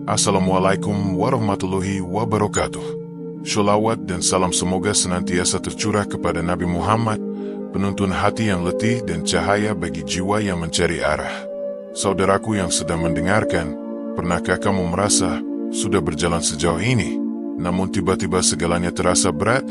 Assalamualaikum warahmatullahi wabarakatuh. Sholawat dan salam semoga senantiasa tercurah kepada Nabi Muhammad, penuntun hati yang letih dan cahaya bagi jiwa yang mencari arah. Saudaraku yang sedang mendengarkan, pernahkah kamu merasa sudah berjalan sejauh ini, namun tiba-tiba segalanya terasa berat?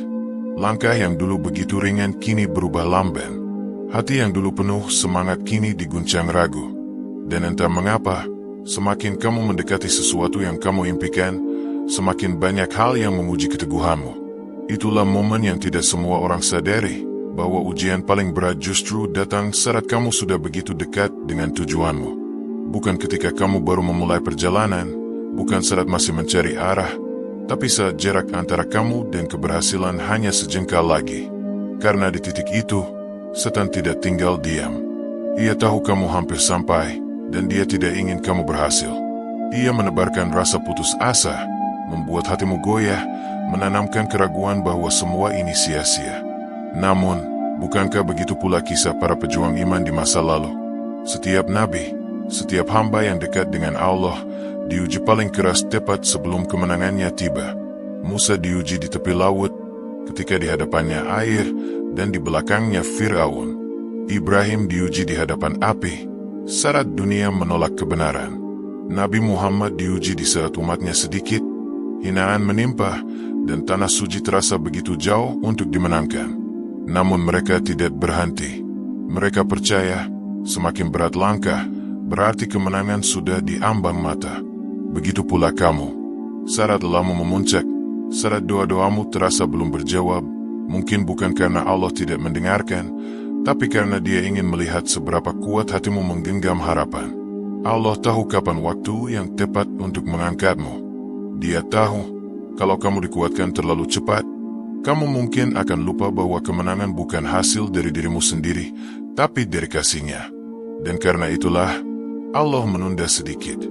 Langkah yang dulu begitu ringan kini berubah lamban. Hati yang dulu penuh semangat kini diguncang ragu. Dan entah mengapa, semakin kamu mendekati sesuatu yang kamu impikan, semakin banyak hal yang menguji keteguhanmu. Itulah momen yang tidak semua orang sadari, bahwa ujian paling berat justru datang saat kamu sudah begitu dekat dengan tujuanmu. Bukan ketika kamu baru memulai perjalanan, bukan saat masih mencari arah, tapi saat jarak antara kamu dan keberhasilan hanya sejengkal lagi. Karena di titik itu, setan tidak tinggal diam. Ia tahu kamu hampir sampai, dan dia tidak ingin kamu berhasil. Ia menebarkan rasa putus asa, membuat hatimu goyah, menanamkan keraguan bahwa semua ini sia-sia. Namun, bukankah begitu pula kisah para pejuang iman di masa lalu? Setiap nabi, setiap hamba yang dekat dengan Allah, diuji paling keras tepat sebelum kemenangannya tiba. Musa diuji di tepi laut, ketika di hadapannya air, dan di belakangnya Fir'aun. Ibrahim diuji di hadapan api, saat dunia menolak kebenaran. Nabi Muhammad diuji di saat umatnya sedikit, hinaan menimpa, dan tanah suci terasa begitu jauh untuk dimenangkan. Namun mereka tidak berhenti. Mereka percaya, semakin berat langkah, berarti kemenangan sudah di ambang mata. Begitu pula kamu. Saat lelahmu memuncak, saat doa-doamu terasa belum berjawab, mungkin bukan karena Allah tidak mendengarkan, tapi karena dia ingin melihat seberapa kuat hatimu menggenggam harapan. Allah tahu kapan waktu yang tepat untuk mengangkatmu. Dia tahu, kalau kamu dikuatkan terlalu cepat, kamu mungkin akan lupa bahwa kemenangan bukan hasil dari dirimu sendiri, tapi dari kasih-Nya. Dan karena itulah, Allah menunda sedikit,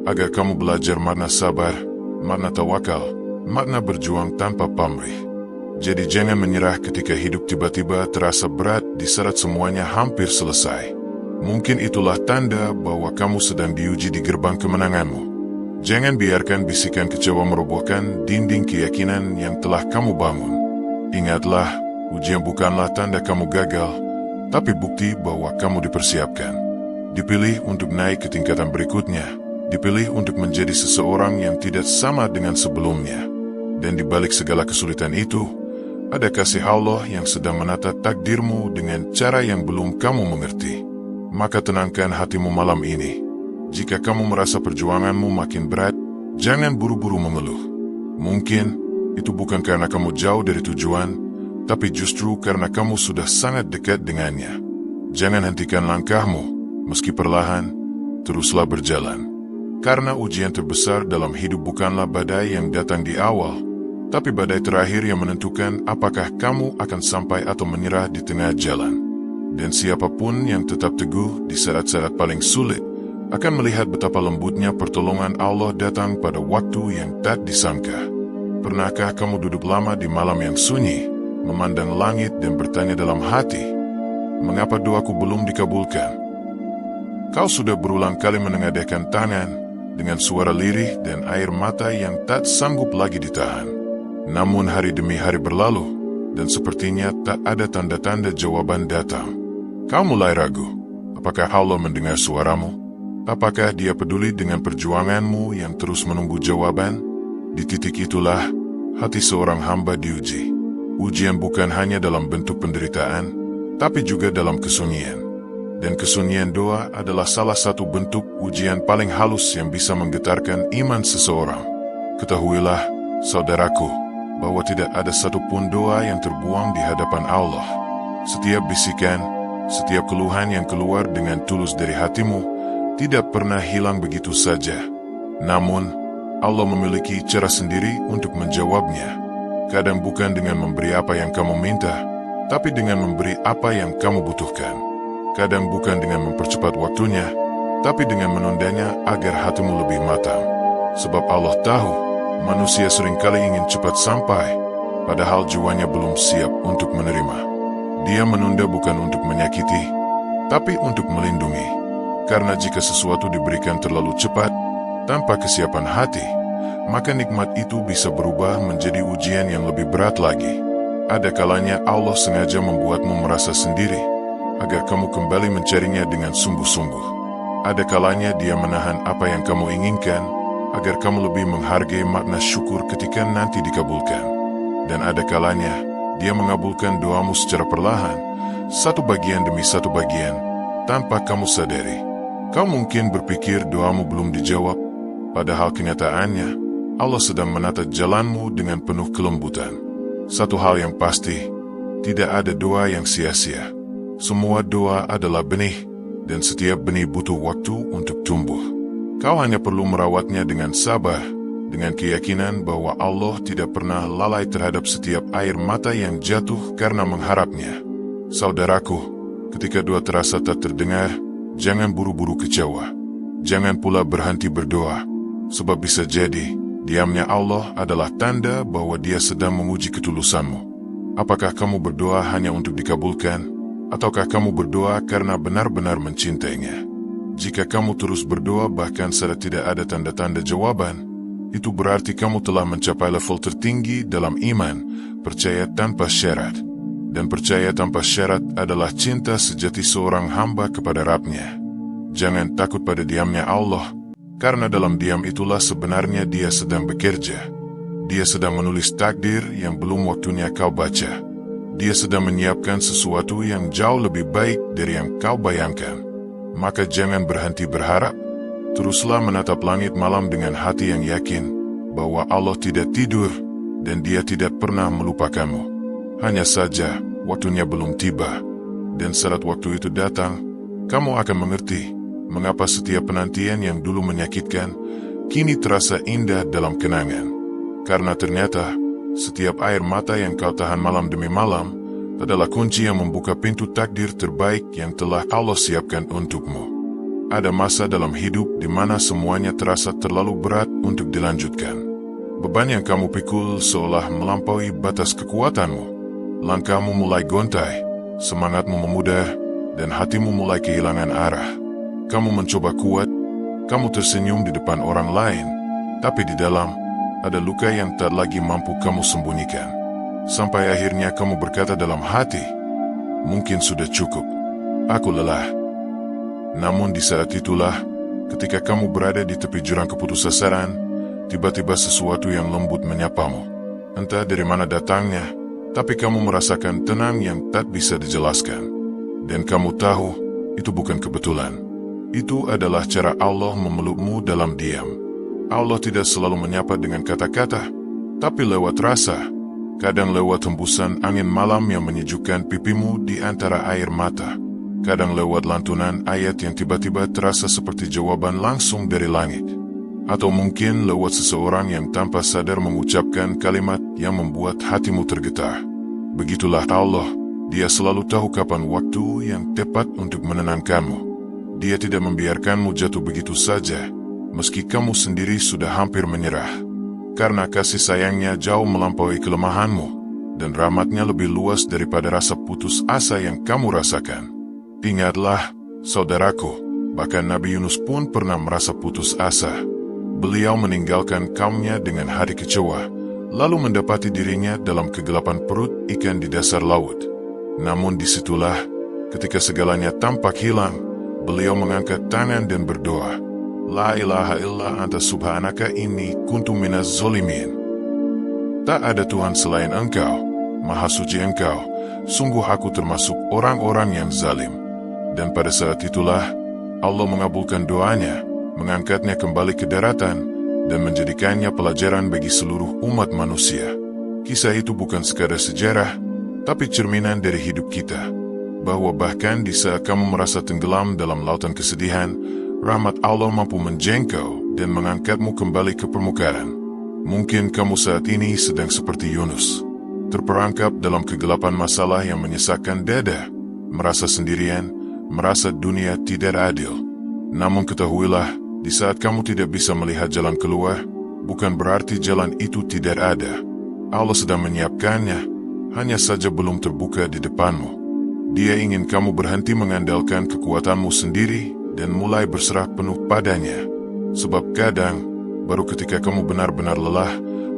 agar kamu belajar makna sabar, makna tawakal, makna berjuang tanpa pamrih. Jadi jangan menyerah ketika hidup tiba-tiba terasa berat di saat semuanya hampir selesai. Mungkin itulah tanda bahwa kamu sedang diuji di gerbang kemenanganmu. Jangan biarkan bisikan kecewa merobohkan dinding keyakinan yang telah kamu bangun. Ingatlah, ujian bukanlah tanda kamu gagal, tapi bukti bahwa kamu dipersiapkan. Dipilih untuk naik ke tingkatan berikutnya, dipilih untuk menjadi seseorang yang tidak sama dengan sebelumnya. Dan di balik segala kesulitan itu, ada kasih Allah yang sedang menata takdirmu dengan cara yang belum kamu mengerti. Maka tenangkan hatimu malam ini. Jika kamu merasa perjuanganmu makin berat, jangan buru-buru mengeluh. Mungkin itu bukan karena kamu jauh dari tujuan, tapi justru karena kamu sudah sangat dekat dengannya. Jangan hentikan langkahmu, meski perlahan, teruslah berjalan. Karena ujian terbesar dalam hidup bukanlah badai yang datang di awal, tapi badai terakhir yang menentukan apakah kamu akan sampai atau menyerah di tengah jalan. Dan siapapun yang tetap teguh di saat-saat paling sulit, akan melihat betapa lembutnya pertolongan Allah datang pada waktu yang tak disangka. Pernahkah kamu duduk lama di malam yang sunyi, memandang langit dan bertanya dalam hati, mengapa doaku belum dikabulkan? Kau sudah berulang kali menengadahkan tangan, dengan suara lirih dan air mata yang tak sanggup lagi ditahan. Namun hari demi hari berlalu, dan sepertinya tak ada tanda-tanda jawaban datang. Kau mulai ragu, apakah Allah mendengar suaramu? Apakah dia peduli dengan perjuanganmu yang terus menunggu jawaban? Di titik itulah, hati seorang hamba diuji. Ujian bukan hanya dalam bentuk penderitaan, tapi juga dalam kesunyian. Dan kesunyian doa adalah salah satu bentuk ujian paling halus yang bisa menggetarkan iman seseorang. Ketahuilah, saudaraku, bahwa tidak ada satupun doa yang terbuang di hadapan Allah. Setiap bisikan, setiap keluhan yang keluar dengan tulus dari hatimu, tidak pernah hilang begitu saja. Namun, Allah memiliki cara sendiri untuk menjawabnya. Kadang bukan dengan memberi apa yang kamu minta, tapi dengan memberi apa yang kamu butuhkan. Kadang bukan dengan mempercepat waktunya, tapi dengan menundanya agar hatimu lebih matang. Sebab Allah tahu, manusia seringkali ingin cepat sampai, padahal jiwanya belum siap untuk menerima. Dia menunda bukan untuk menyakiti, tapi untuk melindungi. Karena jika sesuatu diberikan terlalu cepat, Tanpa kesiapan hati, maka nikmat itu bisa berubah menjadi ujian yang lebih berat lagi. Ada kalanya Allah sengaja membuatmu merasa sendiri, agar kamu kembali mencarinya dengan sungguh-sungguh. Ada kalanya Dia menahan apa yang kamu inginkan, agar kamu lebih menghargai makna syukur ketika nanti dikabulkan. Dan ada kalanya Dia mengabulkan doamu secara perlahan, satu bagian demi satu bagian, tanpa kamu sadari. Kau mungkin berpikir doamu belum dijawab, padahal kenyataannya Allah sedang menata jalanmu dengan penuh kelembutan. Satu hal yang pasti, tidak ada doa yang sia-sia. Semua doa adalah benih, dan setiap benih butuh waktu untuk tumbuh. Kau hanya perlu merawatnya dengan sabar, dengan keyakinan bahwa Allah tidak pernah lalai terhadap setiap air mata yang jatuh karena mengharapnya. Saudaraku, ketika doa terasa tak terdengar, jangan buru-buru kecewa. Jangan pula berhenti berdoa, sebab bisa jadi diamnya Allah adalah tanda bahwa Dia sedang menguji ketulusanmu. Apakah kamu berdoa hanya untuk dikabulkan, ataukah kamu berdoa karena benar-benar mencintainya? Jika kamu terus berdoa bahkan saat tidak ada tanda-tanda jawaban, itu berarti kamu telah mencapai level tertinggi dalam iman, percaya tanpa syarat. Dan percaya tanpa syarat adalah cinta sejati seorang hamba kepada Rabb-Nya. Jangan takut pada diamnya Allah, karena dalam diam itulah sebenarnya Dia sedang bekerja. Dia sedang menulis takdir yang belum waktunya kau baca. Dia sedang menyiapkan sesuatu yang jauh lebih baik dari yang kau bayangkan. Maka jangan berhenti berharap. Teruslah menatap langit malam dengan hati yang yakin bahwa Allah tidak tidur dan Dia tidak pernah melupakanmu. Hanya saja waktunya belum tiba. Dan saat waktu itu datang, kamu akan mengerti mengapa setiap penantian yang dulu menyakitkan, kini terasa indah dalam kenangan. Karena ternyata, setiap air mata yang kau tahan malam demi malam, adalah kunci yang membuka pintu takdir terbaik yang telah Allah siapkan untukmu. Ada masa dalam hidup di mana semuanya terasa terlalu berat untuk dilanjutkan. Beban yang kamu pikul seolah melampaui batas kekuatanmu. Langkahmu mulai gontai, semangatmu memudar, dan hatimu mulai kehilangan arah. Kamu mencoba kuat, kamu tersenyum di depan orang lain, tapi di dalam ada luka yang tak lagi mampu kamu sembunyikan. Sampai akhirnya kamu berkata dalam hati, mungkin sudah cukup, aku lelah. Namun di saat itulah, ketika kamu berada di tepi jurang keputusasaan, tiba-tiba sesuatu yang lembut menyapamu. Entah dari mana datangnya, tapi kamu merasakan tenang yang tak bisa dijelaskan. Dan kamu tahu, itu bukan kebetulan. Itu adalah cara Allah memelukmu dalam diam. Allah tidak selalu menyapa dengan kata-kata, tapi lewat rasa. Kadang lewat hembusan angin malam yang menyejukkan pipimu di antara air mata. Kadang lewat lantunan ayat yang tiba-tiba terasa seperti jawaban langsung dari langit. Atau mungkin lewat seseorang yang tanpa sadar mengucapkan kalimat yang membuat hatimu tergetar. Begitulah Allah, Dia selalu tahu kapan waktu yang tepat untuk menenangkanmu. Dia tidak membiarkanmu jatuh begitu saja, meski kamu sendiri sudah hampir menyerah. Karena kasih sayangnya jauh melampaui kelemahanmu, dan rahmatnya lebih luas daripada rasa putus asa yang kamu rasakan. Ingatlah, saudaraku, bahkan Nabi Yunus pun pernah merasa putus asa. Beliau meninggalkan kaumnya dengan hati kecewa, lalu mendapati dirinya dalam kegelapan perut ikan di dasar laut. Namun disitulah, ketika segalanya tampak hilang, beliau mengangkat tangan dan berdoa, La ilaha illa anta subhanaka inni kuntu minaz zolimin. Tak ada Tuhan selain Engkau, Maha Suci Engkau, sungguh aku termasuk orang-orang yang zalim. Dan pada saat itulah, Allah mengabulkan doanya, mengangkatnya kembali ke daratan, dan menjadikannya pelajaran bagi seluruh umat manusia. Kisah itu bukan sekadar sejarah, tapi cerminan dari hidup kita. Bahwa bahkan di saat kamu merasa tenggelam dalam lautan kesedihan, rahmat Allah mampu menjangkau dan mengangkatmu kembali ke permukaan. Mungkin kamu saat ini sedang seperti Yunus, terperangkap dalam kegelapan masalah yang menyesakkan dada, merasa sendirian, merasa dunia tidak adil. Namun ketahuilah, di saat kamu tidak bisa melihat jalan keluar, bukan berarti jalan itu tidak ada. Allah sedang menyiapkannya, hanya saja belum terbuka di depanmu. Dia ingin kamu berhenti mengandalkan kekuatanmu sendiri dan mulai berserah penuh padanya. Sebab kadang, baru ketika kamu benar-benar lelah,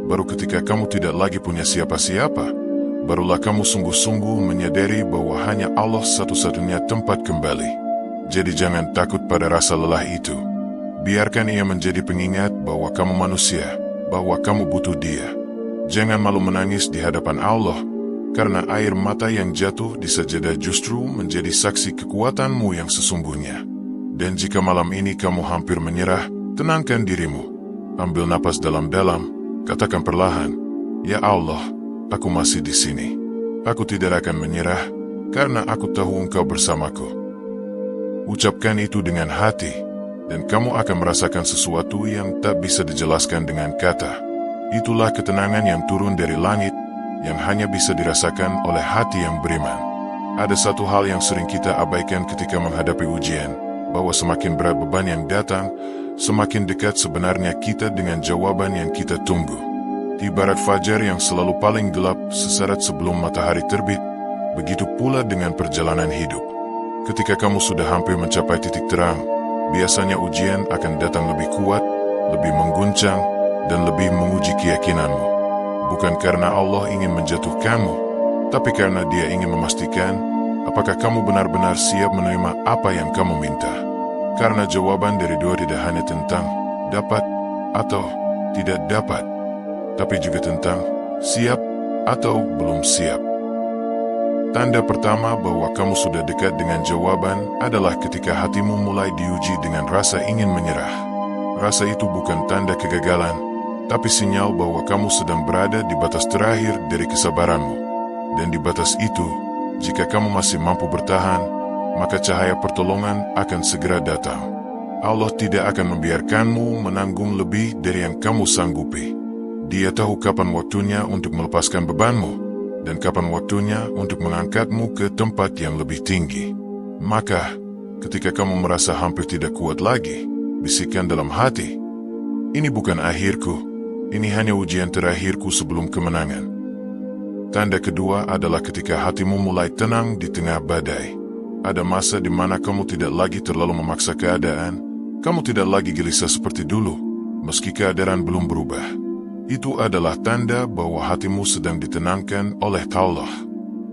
baru ketika kamu tidak lagi punya siapa-siapa, barulah kamu sungguh-sungguh menyadari bahwa hanya Allah satu-satunya tempat kembali. Jadi jangan takut pada rasa lelah itu. Biarkan ia menjadi pengingat bahwa kamu manusia, bahwa kamu butuh Dia. Jangan malu menangis di hadapan Allah, karena air mata yang jatuh di sajadah justru menjadi saksi kekuatanmu yang sesungguhnya. Dan jika malam ini kamu hampir menyerah, tenangkan dirimu. Ambil napas dalam-dalam, katakan perlahan, "Ya Allah, aku masih di sini. Aku tidak akan menyerah, karena aku tahu Engkau bersamaku." Ucapkan itu dengan hati, dan kamu akan merasakan sesuatu yang tak bisa dijelaskan dengan kata. Itulah ketenangan yang turun dari langit, yang hanya bisa dirasakan oleh hati yang beriman. Ada satu hal yang sering kita abaikan ketika menghadapi ujian, bahwa semakin berat beban yang datang, semakin dekat sebenarnya kita dengan jawaban yang kita tunggu. Ibarat fajar yang selalu paling gelap sesaat sebelum matahari terbit, begitu pula dengan perjalanan hidup. Ketika kamu sudah hampir mencapai titik terang, biasanya ujian akan datang lebih kuat, lebih mengguncang, dan lebih menguji keyakinanmu. Bukan karena Allah ingin menjatuhkanmu, tapi karena Dia ingin memastikan apakah kamu benar-benar siap menerima apa yang kamu minta. Karena jawaban dari doa tidak hanya tentang dapat atau tidak dapat, tapi juga tentang siap atau belum siap. Tanda pertama bahwa kamu sudah dekat dengan jawaban adalah ketika hatimu mulai diuji dengan rasa ingin menyerah. Rasa itu bukan tanda kegagalan, tapi sinyal bahwa kamu sedang berada di batas terakhir dari kesabaranmu. Dan di batas itu, jika kamu masih mampu bertahan, maka cahaya pertolongan akan segera datang. Allah tidak akan membiarkanmu menanggung lebih dari yang kamu sanggupi. Dia tahu kapan waktunya untuk melepaskan bebanmu, dan kapan waktunya untuk mengangkatmu ke tempat yang lebih tinggi. Maka, ketika kamu merasa hampir tidak kuat lagi, bisikan dalam hati, "Ini bukan akhirku, ini hanya ujian terakhirku sebelum kemenangan." Tanda kedua adalah ketika hatimu mulai tenang di tengah badai. Ada masa di mana kamu tidak lagi terlalu memaksa keadaan, kamu tidak lagi gelisah seperti dulu, meski keadaan belum berubah. Itu adalah tanda bahwa hatimu sedang ditenangkan oleh Allah.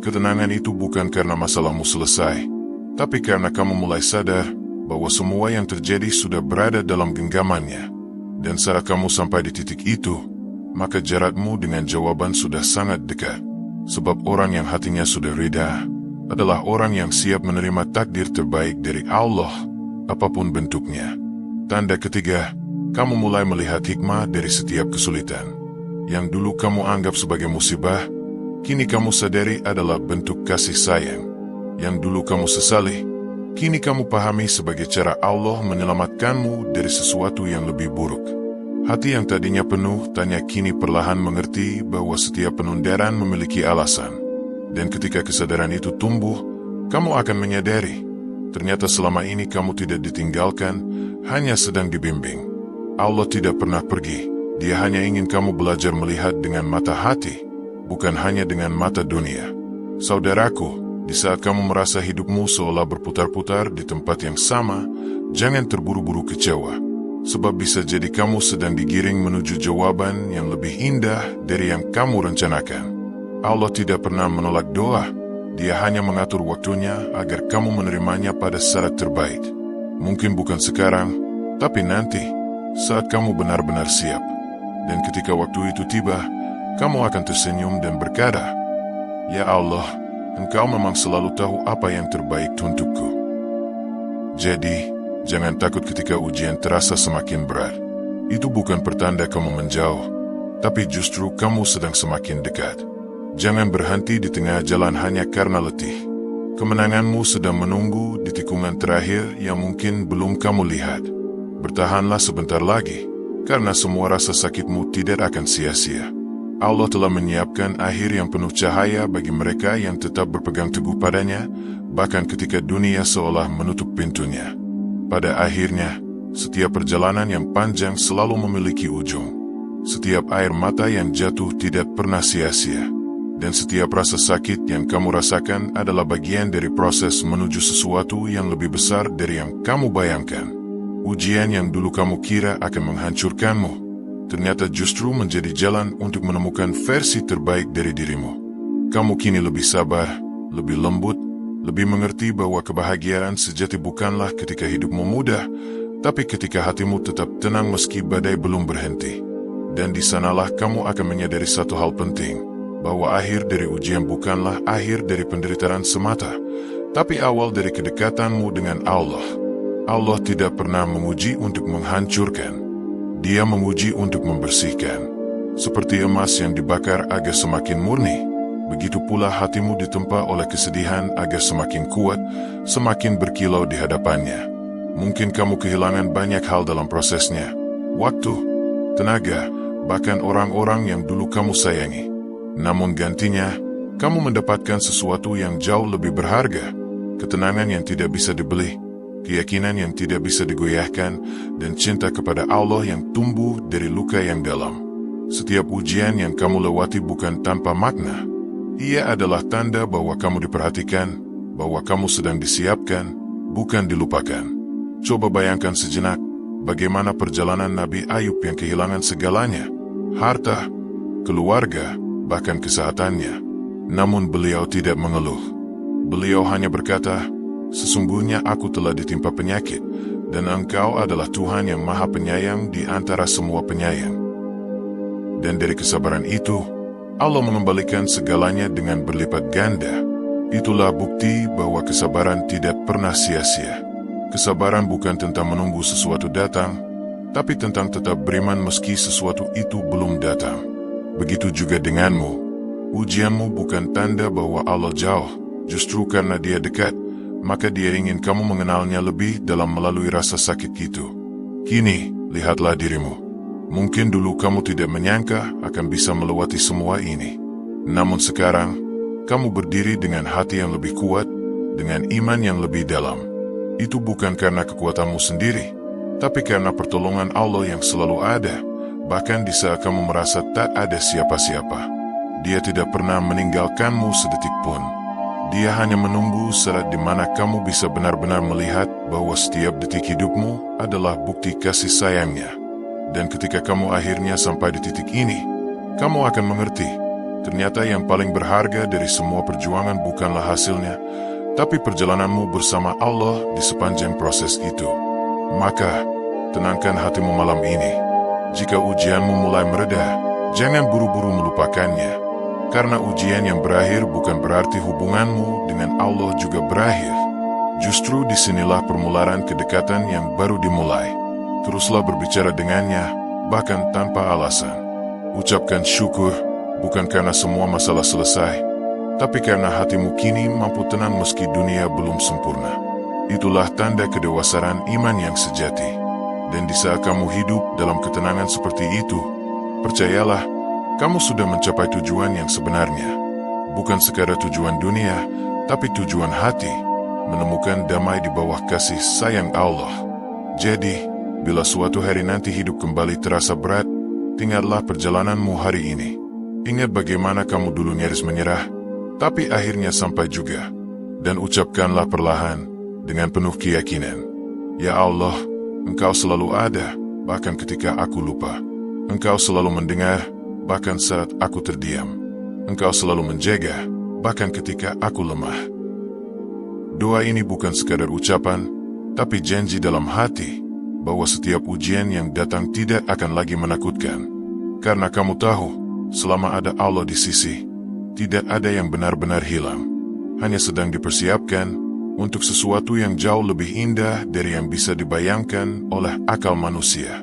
Ketenangan itu bukan karena masalahmu selesai, tapi karena kamu mulai sadar bahwa semua yang terjadi sudah berada dalam genggamannya. Dan saat kamu sampai di titik itu, maka jarakmu dengan jawaban sudah sangat dekat. Sebab orang yang hatinya sudah reda adalah orang yang siap menerima takdir terbaik dari Allah, apapun bentuknya. Tanda ketiga, kamu mulai melihat hikmah dari setiap kesulitan. Yang dulu kamu anggap sebagai musibah, kini kamu sadari adalah bentuk kasih sayang. Yang dulu kamu sesali, kini kamu pahami sebagai cara Allah menyelamatkanmu dari sesuatu yang lebih buruk. Hati yang tadinya penuh tanya kini perlahan mengerti bahwa setiap penundaran memiliki alasan. Dan ketika kesadaran itu tumbuh, kamu akan menyadari, ternyata selama ini kamu tidak ditinggalkan, hanya sedang dibimbing. Allah tidak pernah pergi, Dia hanya ingin kamu belajar melihat dengan mata hati, bukan hanya dengan mata dunia. Saudaraku, di saat kamu merasa hidupmu seolah berputar-putar di tempat yang sama, jangan terburu-buru kecewa. Sebab bisa jadi kamu sedang digiring menuju jawaban yang lebih indah dari yang kamu rencanakan. Allah tidak pernah menolak doa, Dia hanya mengatur waktunya agar kamu menerimanya pada saat terbaik. Mungkin bukan sekarang, tapi nanti, saat kamu benar-benar siap. Dan ketika waktu itu tiba, kamu akan tersenyum dan berkata, "Ya Allah, Engkau memang selalu tahu apa yang terbaik untukku." Jadi, jangan takut ketika ujian terasa semakin berat. Itu bukan pertanda kamu menjauh, tapi justru kamu sedang semakin dekat. Jangan berhenti di tengah jalan hanya karena letih. Kemenanganmu sedang menunggu di tikungan terakhir yang mungkin belum kamu lihat. Bertahanlah sebentar lagi, karena semua rasa sakitmu tidak akan sia-sia. Allah telah menyiapkan akhir yang penuh cahaya bagi mereka yang tetap berpegang teguh padanya, bahkan ketika dunia seolah menutup pintunya. Pada akhirnya, setiap perjalanan yang panjang selalu memiliki ujung. Setiap air mata yang jatuh tidak pernah sia-sia. Dan setiap rasa sakit yang kamu rasakan adalah bagian dari proses menuju sesuatu yang lebih besar dari yang kamu bayangkan. Ujian yang dulu kamu kira akan menghancurkanmu, ternyata justru menjadi jalan untuk menemukan versi terbaik dari dirimu. Kamu kini lebih sabar, lebih lembut, lebih mengerti bahwa kebahagiaan sejati bukanlah ketika hidupmu mudah, tapi ketika hatimu tetap tenang meski badai belum berhenti. Dan di sanalah kamu akan menyadari satu hal penting, bahwa akhir dari ujian bukanlah akhir dari penderitaan semata, tapi awal dari kedekatanmu dengan Allah. Allah tidak pernah menguji untuk menghancurkan. Dia menguji untuk membersihkan. Seperti emas yang dibakar agar semakin murni, begitu pula hatimu ditempa oleh kesedihan agar semakin kuat, semakin berkilau di hadapannya. Mungkin kamu kehilangan banyak hal dalam prosesnya. Waktu, tenaga, bahkan orang-orang yang dulu kamu sayangi. Namun gantinya, kamu mendapatkan sesuatu yang jauh lebih berharga. Ketenangan yang tidak bisa dibeli, keyakinan yang tidak bisa digoyahkan, dan cinta kepada Allah yang tumbuh dari luka yang dalam. Setiap ujian yang kamu lewati bukan tanpa makna. Ia adalah tanda bahwa kamu diperhatikan, bahwa kamu sedang disiapkan, bukan dilupakan. Coba bayangkan sejenak, bagaimana perjalanan Nabi Ayub yang kehilangan segalanya, harta, keluarga, bahkan kesehatannya. Namun beliau tidak mengeluh. Beliau hanya berkata, "Sesungguhnya aku telah ditimpa penyakit, dan Engkau adalah Tuhan yang Maha Penyayang di antara semua penyayang." Dan dari kesabaran itu, Allah mengembalikan segalanya dengan berlipat ganda. Itulah bukti bahwa kesabaran tidak pernah sia-sia. Kesabaran bukan tentang menunggu sesuatu datang, tapi tentang tetap beriman meski sesuatu itu belum datang. Begitu juga denganmu. Ujianmu bukan tanda bahwa Allah jauh, justru karena Dia dekat, maka Dia ingin kamu mengenalnya lebih dalam melalui rasa sakit itu. Kini, lihatlah dirimu. Mungkin dulu kamu tidak menyangka akan bisa melewati semua ini. Namun sekarang, kamu berdiri dengan hati yang lebih kuat, dengan iman yang lebih dalam. Itu bukan karena kekuatanmu sendiri, tapi karena pertolongan Allah yang selalu ada, bahkan di saat kamu merasa tak ada siapa-siapa. Dia tidak pernah meninggalkanmu sedetik pun. Dia hanya menunggu saat di mana kamu bisa benar-benar melihat bahwa setiap detik hidupmu adalah bukti kasih sayangnya. Dan ketika kamu akhirnya sampai di titik ini, kamu akan mengerti, ternyata yang paling berharga dari semua perjuangan bukanlah hasilnya, tapi perjalananmu bersama Allah di sepanjang proses itu. Maka, tenangkan hatimu malam ini. Jika ujianmu mulai mereda, jangan buru-buru melupakannya. Karena ujian yang berakhir bukan berarti hubunganmu dengan Allah juga berakhir. Justru disinilah permulaan kedekatan yang baru dimulai. Teruslah berbicara dengannya, bahkan tanpa alasan. Ucapkan syukur, bukan karena semua masalah selesai, tapi karena hatimu kini mampu tenang meski dunia belum sempurna. Itulah tanda kedewasaan iman yang sejati. Dan di saat kamu hidup dalam ketenangan seperti itu, percayalah, kamu sudah mencapai tujuan yang sebenarnya. Bukan sekadar tujuan dunia, tapi tujuan hati, menemukan damai di bawah kasih sayang Allah. Jadi, bila suatu hari nanti hidup kembali terasa berat, ingatlah perjalananmu hari ini. Ingat bagaimana kamu dulu nyaris menyerah, tapi akhirnya sampai juga. Dan ucapkanlah perlahan, dengan penuh keyakinan, "Ya Allah, Engkau selalu ada, bahkan ketika aku lupa. Engkau selalu mendengar, bahkan saat aku terdiam. Engkau selalu menjaga, bahkan ketika aku lemah." Doa ini bukan sekadar ucapan, tapi janji dalam hati, bahwa setiap ujian yang datang tidak akan lagi menakutkan. Karena kamu tahu, selama ada Allah di sisi, tidak ada yang benar-benar hilang. Hanya sedang dipersiapkan untuk sesuatu yang jauh lebih indah dari yang bisa dibayangkan oleh akal manusia.